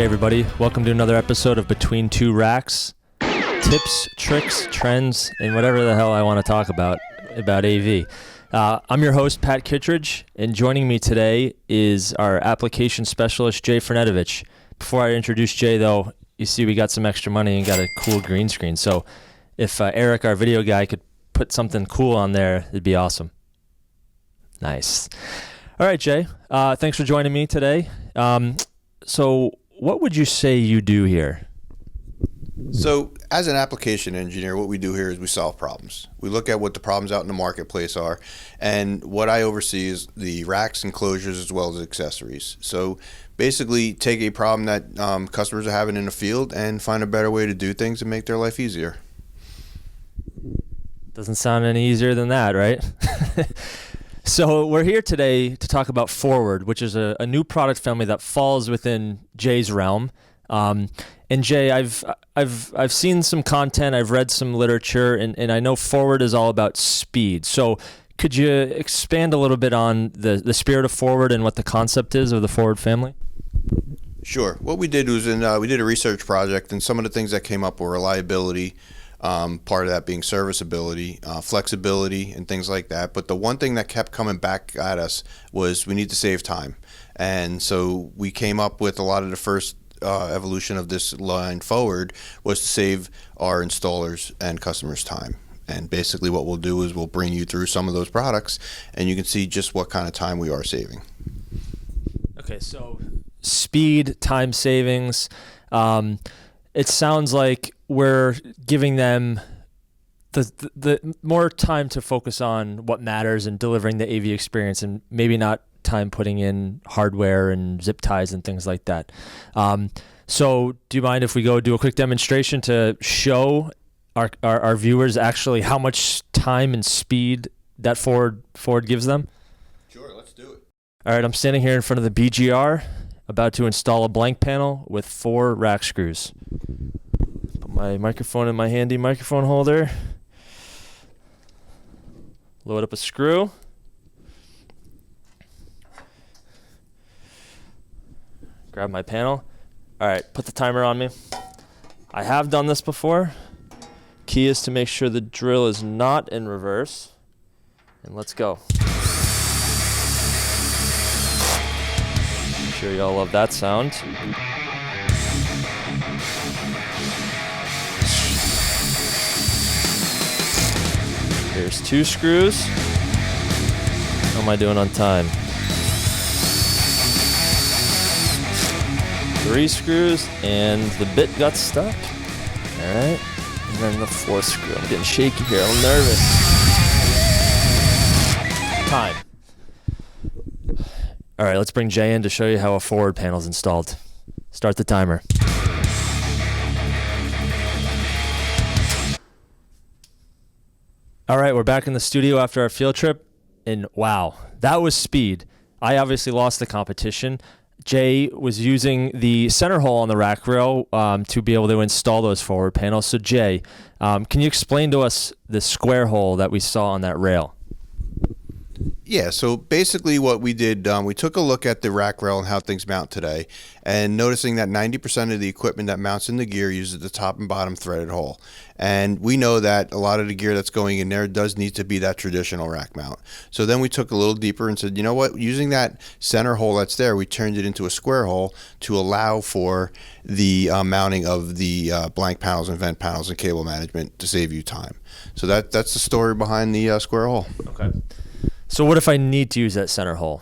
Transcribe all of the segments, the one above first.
everybody. Welcome to another episode of Between Two Racks. Tips, tricks, trends, and whatever the hell I want to talk about AV. I'm your host, Pat Kittredge, and joining me today is our application specialist, Jay Fernetovich. Before I introduce Jay, though, you see we got some extra money and got a cool green screen. So if Eric, our video guy, could put something cool on there, it'd be awesome. Nice. All right, Jay. Thanks for joining me today. So what would you say you do here? So as an application engineer, what we do here is we solve problems. We look at what the problems out in the marketplace are, and what I oversee is the racks, enclosures, as well as accessories. So basically take a problem that customers are having in the field and find a better way to do things and make their life easier. Doesn't sound any easier than that, right? So we're here today to talk about Forward, which is a new product family that falls within Jay's realm. And Jay, I've seen some content, I've read some literature, and I know Forward is all about speed. So could you expand a little bit on the spirit of Forward and what the concept is of the Forward family? Sure. What we did was we did a research project, and some of the things that came up were reliability, part of that being serviceability, flexibility, and things like that. But the one thing that kept coming back at us was we need to save time. And so we came up with a lot of the first evolution of this line Forward was to save our installers and customers time. And basically what we'll do is we'll bring you through some of those products, and you can see just what kind of time we are saving. Okay, so speed, time savings. It sounds like we're giving them the more time to focus on what matters and delivering the AV experience, and maybe not time putting in hardware and zip ties and things like that. So do you mind if we go do a quick demonstration to show our viewers actually how much time and speed that Forward gives them? Sure, let's do it. All right, I'm standing here in front of the BGR, about to install a blank panel with 4 rack screws. Put my microphone in my handy microphone holder. Load up a screw. Grab my panel. All right, put the timer on me. I have done this before. Key is to make sure the drill is not in reverse. And let's go. I'm sure y'all love that sound. Here's 2 screws. How am I doing on time? 3 screws, and the bit got stuck. All right, and then the 4th screw. I'm getting shaky here. I'm nervous. Time. All right, let's bring Jay in to show you how a Forward panel is installed. Start the timer. All right, we're back in the studio after our field trip, and wow, that was speed. I obviously lost the competition. Jay was using the center hole on the rack rail to be able to install those Forward panels. So Jay, can you explain to us the square hole that we saw on that rail? Yeah, so basically what we did, we took a look at the rack rail and how things mount today, and noticing that 90% of the equipment that mounts in the gear uses the top and bottom threaded hole. And we know that a lot of the gear that's going in there does need to be that traditional rack mount. So then we took a little deeper and said, you know what, using that center hole that's there, we turned it into a square hole to allow for the mounting of the blank panels and vent panels and cable management to save you time. So that's the story behind the square hole. Okay. So what if I need to use that center hole?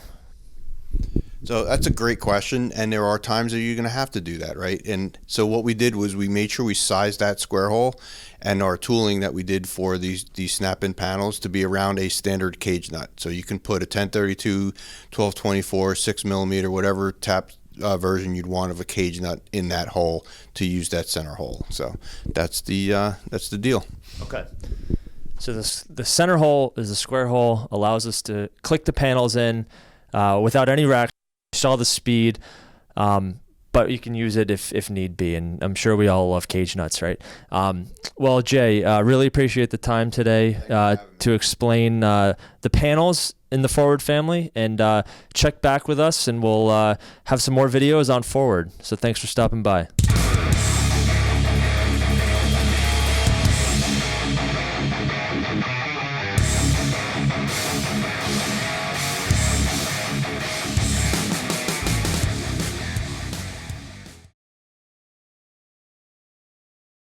So that's a great question, and there are times that you're going to have to do that, right? And so what we did was we made sure we sized that square hole and our tooling that we did for these snap-in panels to be around a standard cage nut. So you can put a 1032, 1224, 6mm, whatever tap version you'd want of a cage nut in that hole to use that center hole. So that's the deal. Okay. So the center hole is a square hole, allows us to click the panels in without any rack. You saw the speed. but you can use it if need be. And I'm sure we all love cage nuts, right? Well, Jay, really appreciate the time today to explain the panels in the Forward family, and check back with us, and we'll have some more videos on Forward. So thanks for stopping by.